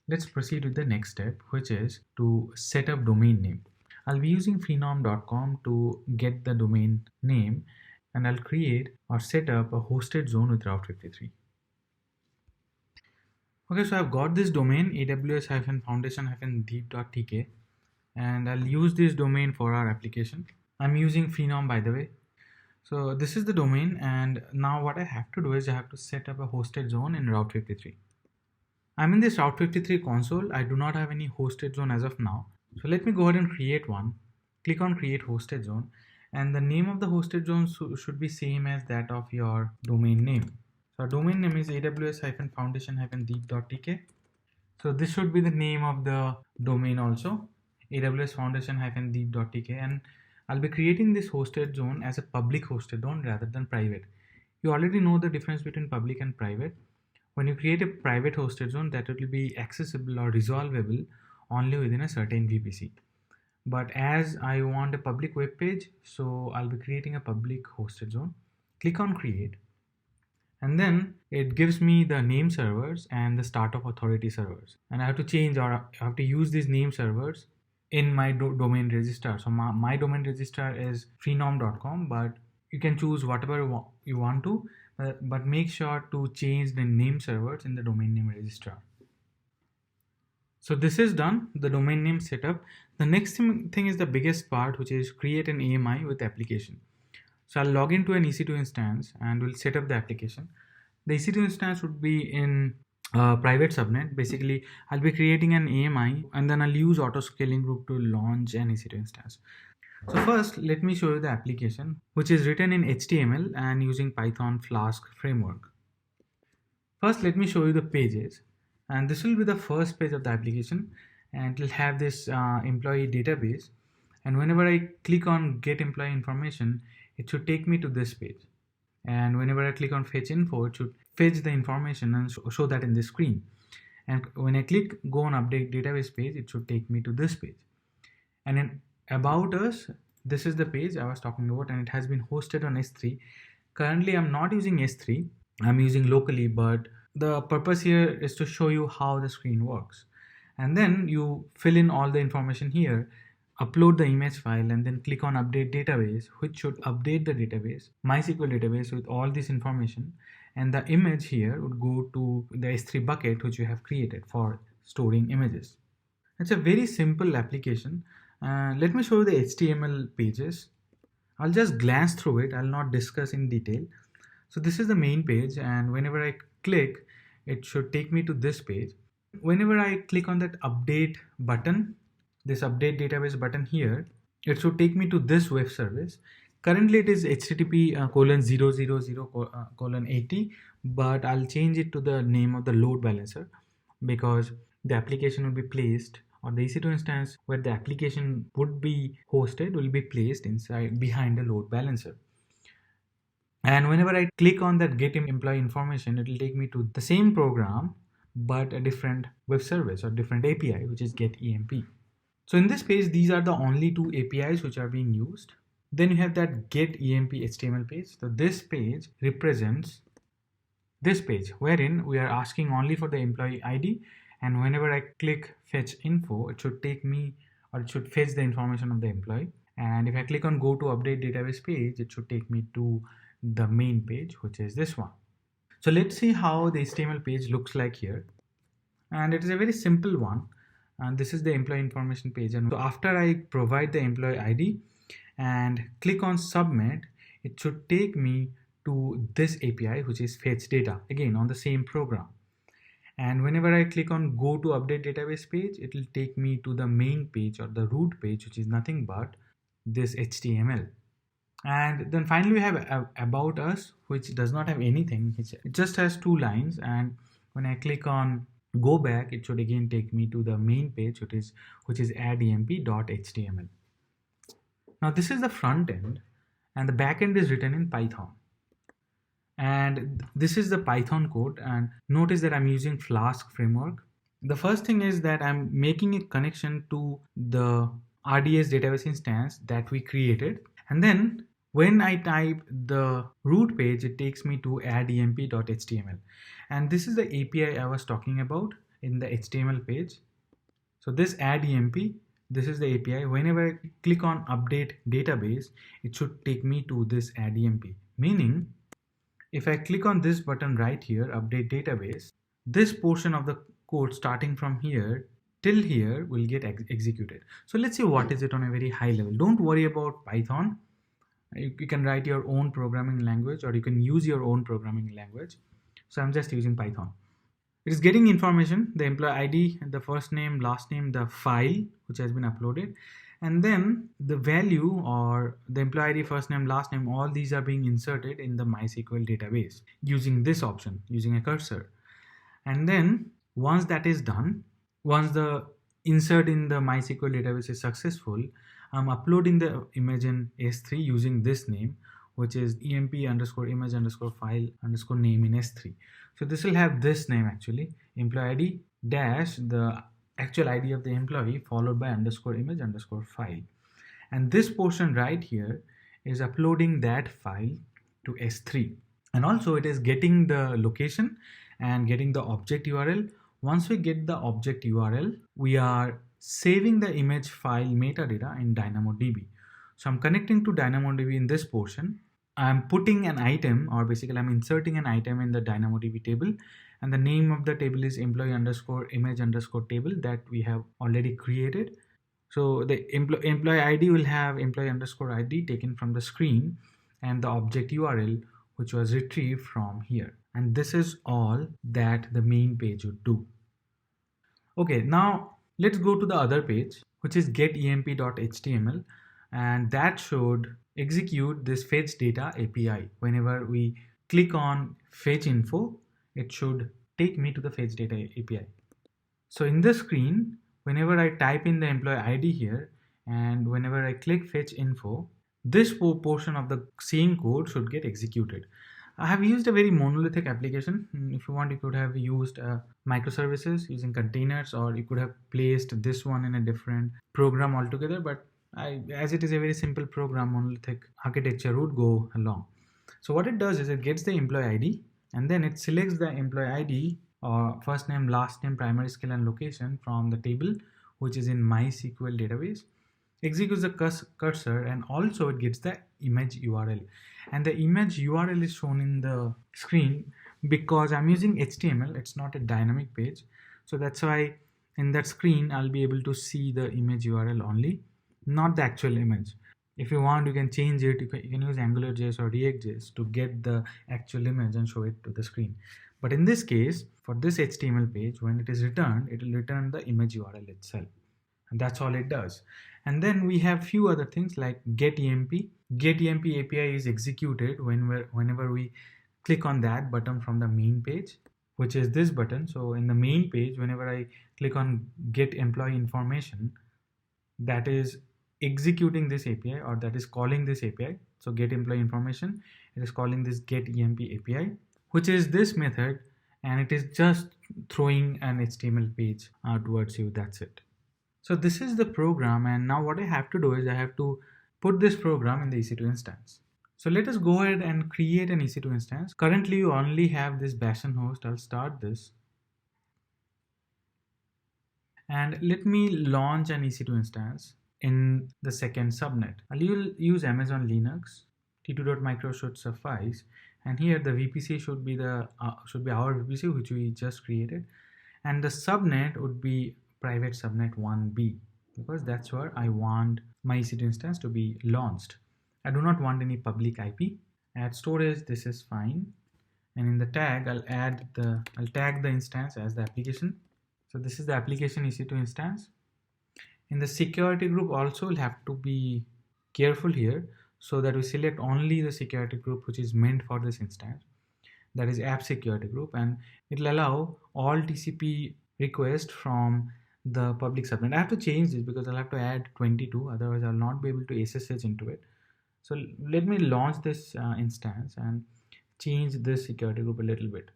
Let's proceed with the next step, which is to set up domain name. I'll be using freenom.com to get the domain name, and I'll create or set up a hosted zone with Route 53. Okay, so I've got this domain aws-foundation-deep.tk, and I'll use this domain for our application. I'm using Freenom, by the way. So this is the domain, and now what I have to do is I have to set up a hosted zone in Route 53. I'm in this Route 53 console. I do not have any hosted zone as of now. So let me go ahead and create one. Click on create hosted zone, and the name of the hosted zone should be same as that of your domain name. So our domain name is aws-foundation-deep.tk. So this should be the name of the domain also, aws-foundation-deep.tk, and I'll be creating this hosted zone as a public hosted zone rather than private. You already know the difference between public and private. When you create a private hosted zone, that will be accessible or resolvable only within a certain VPC. But as I want a public web page, so I'll be creating a public hosted zone. Click on create, and then it gives me the name servers and the start of authority servers, and I have to change or I have to use these name servers in my domain registrar. So my domain registrar is freenom.com, but you can choose whatever you want to, but make sure to change the name servers in the domain name registrar. So this is done, the domain name setup. The next thing is the biggest part, which is create an AMI with application. So I'll log into an EC2 instance and we'll set up the application. The EC2 instance would be in private subnet. Basically, I'll be creating an AMI and then I'll use auto scaling group to launch an EC2 instance. So first, let me show you the application, which is written in HTML and using Python Flask framework. First, let me show you the pages, and this will be the first page of the application, and it will have this employee database. And whenever I click on get employee information, it should take me to this page. And whenever I click on fetch info, it should fetch the information and show that in the screen. And when I click go on update database page, it should take me to this page. And in about us, this is the page I was talking about, and it has been hosted on S3. Currently, I'm not using S3. I'm using locally, but the purpose here is to show you how the screen works. And then you fill in all the information here, upload the image file, and then click on update database, which should update the database, MySQL database, with all this information. And the image here would go to the S3 bucket, which you have created for storing images. It's a very simple application. Let me show you the HTML pages. I'll just glance through it. I'll not discuss in detail. So this is the main page, and whenever I click, it should take me to this page. Whenever I click on that update button, this update database button here, it should take me to this web service. Currently it is http://:000:80, but I'll change it to the name of the load balancer, because the application will be placed, or the EC2 instance where the application would be hosted will be placed inside behind the load balancer. And whenever I click on that get employee information, it will take me to the same program but a different web service or different API, which is get EMP. So in this page, these are the only two APIs which are being used. Then you have that get EMP HTML page. So this page represents this page wherein we are asking only for the employee ID, and whenever I click fetch info, it should take me, or it should fetch the information of the employee. And if I click on go to update database page, it should take me to the main page, which is this one. So let's see how the HTML page looks like here. And it is a very simple one. And this is the employee information page. And so after I provide the employee ID and click on submit, it should take me to this API, which is fetch data, again on the same program. And whenever I click on go to update database page, it will take me to the main page or the root page, which is nothing but this HTML. And then finally we have about us, which does not have anything. It just has two lines, and when I click on go back, it should again take me to the main page, which is addemp.html. Now this is the front end, and the back end is written in Python. And this is the Python code, and notice that I'm using Flask framework. The first thing is that I'm making a connection to the RDS database instance that we created, and then when I type the root page, it takes me to addemp.html. And this is the API I was talking about. in the HTML page. So this add EMP, this is the API. Whenever I click on update database, it should take me to this add EMP. Meaning, if I click on this button right here, update database, this portion of the code starting from here till here will get executed. So let's see what is it on a very high level. Don't worry about Python. You can write your own programming language, or you can use your own programming language. So I'm just using Python. It is getting information, the employee ID, the first name, last name, the file which has been uploaded, and then the value or the employee ID, first name, last name, all these are being inserted in the MySQL database using this option, using a cursor. And then once that is done, once the insert in the MySQL database is successful, I'm uploading the image in S3 using this name, which is emp underscore image underscore file underscore name in S3. So this will have this name actually, employee ID dash the actual ID of the employee followed by underscore image underscore file. And this portion right here is uploading that file to S3. And also it is getting the location and getting the object URL. Once we get the object URL, we are saving the image file metadata in DynamoDB. So I'm connecting to DynamoDB in this portion. I'm putting an item, or basically I'm inserting an item in the DynamoDB table, and the name of the table is employee underscore image underscore table that we have already created. So the employee ID will have employee underscore ID taken from the screen, and the object URL which was retrieved from here. And this is all that the main page would do. Okay, now let's go to the other page, which is getemp.html, and that should execute this fetch data API. Whenever we click on fetch info, it should take me to the fetch data API. So in the screen, whenever I type in the employee ID here, and whenever I click fetch info, this portion of the same code should get executed. I have used a very monolithic application. If you want, you could have used microservices using containers, or you could have placed this one in a different program altogether. But as it is a very simple program, monolithic architecture would go along. So what it does is it gets the employee ID, and then it selects the employee ID or first name, last name, primary skill, and location from the table which is in MySQL database, executes the cursor, and also it gets the image URL. And the image URL is shown in the screen because I'm using HTML. It's not a dynamic page, so that's why in that screen I'll be able to see the image URL only, not the actual image. If you want, you can change it. You can use AngularJS or React.js to get the actual image and show it to the screen. But in this case, for this HTML page, when it is returned, it will return the image URL itself. And that's all it does. And then we have few other things like getemp. Getemp API is executed whenever we click on that button from the main page, which is this button. So in the main page, whenever I click on get employee information, that is executing this API, or that is calling this API. So get employee information, it is calling this getemp API, which is this method, and it is just throwing an HTML page towards you. That's it. So this is the program, and now what I have to do is I have to put this program in the EC2 instance. So let us go ahead and create an EC2 instance. Currently you only have this Bastion host. I'll start this. And let me launch an EC2 instance in the second subnet. I'll use Amazon Linux. T2.micro should suffice. And here the VPC should be our VPC, which we just created. And the subnet would be private subnet 1B, because that's where I want my EC2 instance to be launched. I do not want any public IP. Add storage, this is fine. And in the tag, I'll tag the instance as the application. So this is the application EC2 instance. In the security group also, we'll have to be careful here so that we select only the security group which is meant for this instance. That is app security group, and it will allow all TCP requests from the public subnet. I have to change this because I'll have to add 22, otherwise I'll not be able to SSH into it. So let me launch this instance and change this security group a little bit.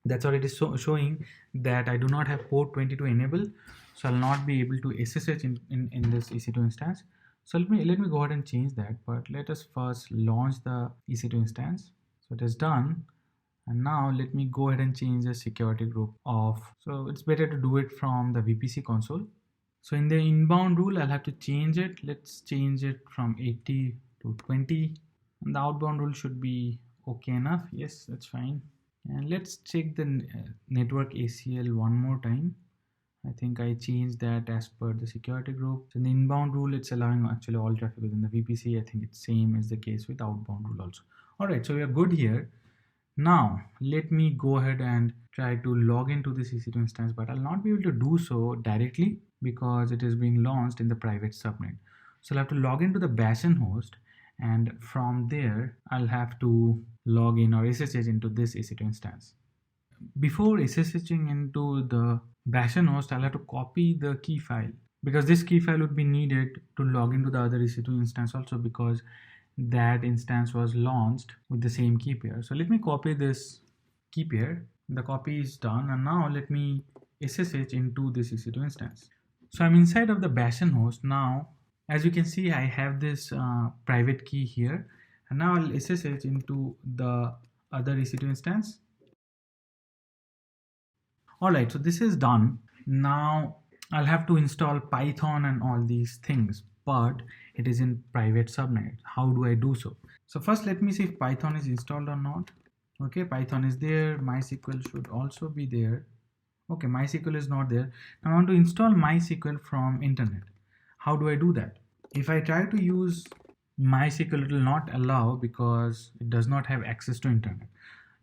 That's what it is showing, that I do not have port 22 enabled, so I'll not be able to SSH in this EC2 instance. So let me go ahead and change that, but let us first launch the EC2 instance. So it is done, And now let me go ahead and change the security group off. So it's better to do it from the VPC console. So in the inbound rule, I'll have to change it. Let's change it from 80 to 20. And the outbound rule should be okay enough. Yes, that's fine. And let's check the network ACL one more time. I think I changed that as per the security group. So in the inbound rule, it's allowing actually all traffic within the VPC. I think it's same as the case with outbound rule also. All right, so we are good here. Now let me go ahead and try to log into this EC2 instance, but I'll not be able to do so directly because it is being launched in the private subnet. So I'll have to log into the Bastion host, and from there I'll have to log in or SSH into this EC2 instance. Before SSHing into the Bastion host, I'll have to copy the key file, because this key file would be needed to log into the other EC2 instance also, because that instance was launched with the same key pair. So let me copy this key pair. The copy is done, and now let me SSH into this EC2 instance. So I'm inside of the Bastion host now. As you can see, I have this private key here, and now I'll SSH into the other EC2 instance. Alright, so this is done. Now I'll have to install Python and all these things, but it is in private subnet. How do I do so? So first let me see if Python is installed or not. Okay, Python is there. MySQL should also be there. Okay, MySQL is not there. Now I want to install MySQL from internet. How do I do that? If I try to use MySQL, it will not allow because it does not have access to internet.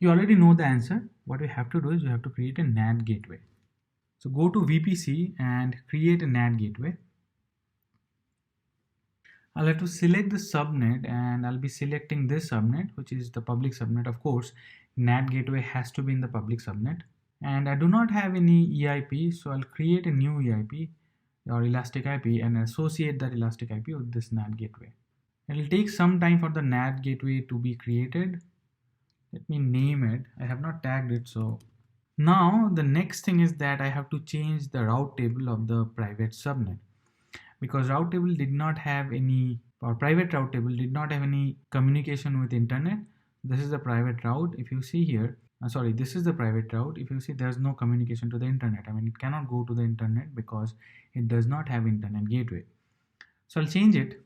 You already know the answer. What we have to do is you have to create a NAT gateway. So go to VPC and create a NAT gateway. I'll have to select the subnet, and I'll be selecting this subnet, which is the public subnet. Of course, NAT gateway has to be in the public subnet. And I do not have any EIP, so I'll create a new EIP or Elastic IP and associate that Elastic IP with this NAT gateway. It will take some time for the NAT gateway to be created. Let me name it. I have not tagged it. So now the next thing is that I have to change the route table of the private subnet, because route table did not have any, or private route table did not have any communication with internet. This is the private route. If you see here, this is the private route. If you see, there's no communication to the internet. I mean, it cannot go to the internet because it does not have internet gateway. So I'll change it.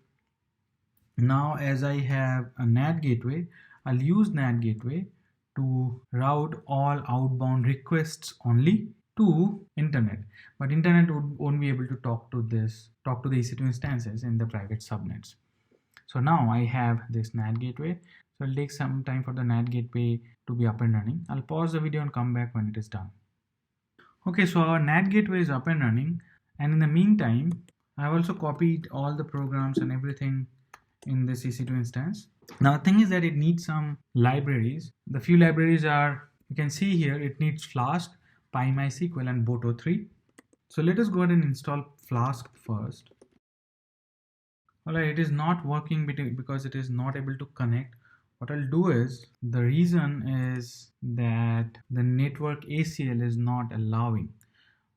Now as I have a NAT gateway, I'll use NAT gateway to route all outbound requests only to internet, but internet won't be able to talk to the EC2 instances in the private subnets. So now I have this NAT gateway. So it'll take some time for the NAT gateway to be up and running. I'll pause the video and come back when it is done. Okay, so our NAT gateway is up and running, and in the meantime, I've also copied all the programs and everything in this EC2 instance. Now the thing is that it needs some libraries. The few libraries are, you can see here, it needs Flask, PyMySQL, and Boto3. So let us go ahead and install Flask first. Alright, it is not working because it is not able to connect. What I'll do is, the reason is that the network ACL is not allowing.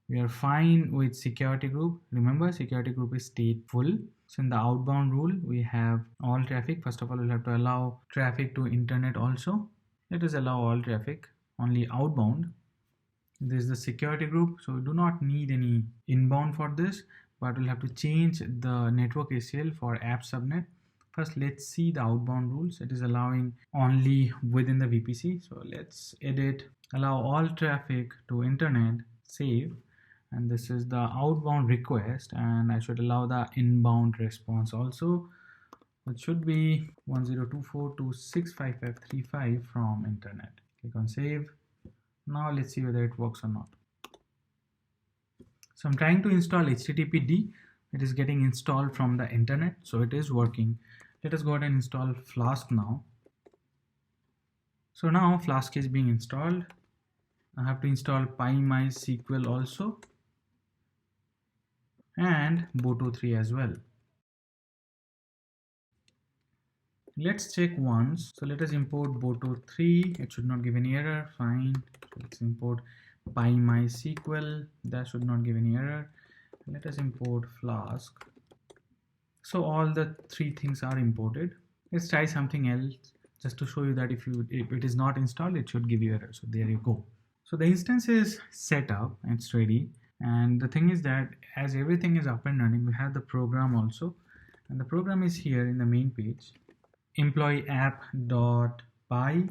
We are fine with security group. Remember, security group is stateful. So in the outbound rule, we have all traffic. First of all, we'll have to allow traffic to internet also. Let us allow all traffic, only outbound. This is the security group, so we do not need any inbound for this, but we'll have to change the network ACL for app subnet. First, let's see the outbound rules. It is allowing only within the VPC. So let's edit, allow all traffic to internet, save. And this is the outbound request, and I should allow the inbound response also. It should be 1024.265535 from internet. Click on save. Now let's see whether it works or not. So I'm trying to install HTTPD. It is getting installed from the internet, so it is working. Let us go ahead and install Flask now. So now Flask is being installed. I have to install PyMySQL also, and Boto3 as well. Let's check once. So let us import Boto3. It should not give any error. Fine. Let's import PyMySQL. That should not give any error. Let us import Flask. So all the three things are imported. Let's try something else. just to show you that if it is not installed, it should give you error. So there you go. So the instance is set up, it's ready. And the thing is that as everything is up and running, we have the program also. And the program is here in the main page, employee app.py.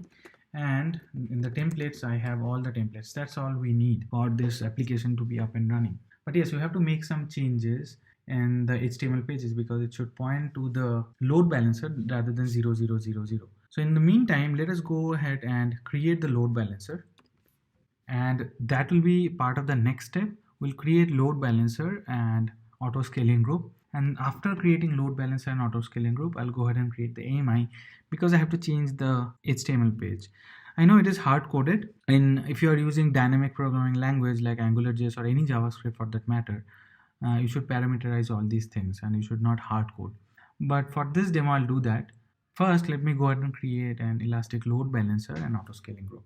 And in the templates, I have all the templates. That's all we need for this application to be up and running. But yes, you have to make some changes in the HTML pages because it should point to the load balancer rather than 0000. So in the meantime, let us go ahead and create the load balancer. And that will be part of the next step. We'll create load balancer and auto scaling group. And after creating load balancer and auto scaling group, I'll go ahead and create the AMI because I have to change the HTML page. I know it is hard coded, and if you are using dynamic programming language like AngularJS or any JavaScript for that matter, you should parameterize all these things and you should not hard code. But for this demo, I'll do that. First, let me go ahead and create an elastic load balancer and auto scaling group.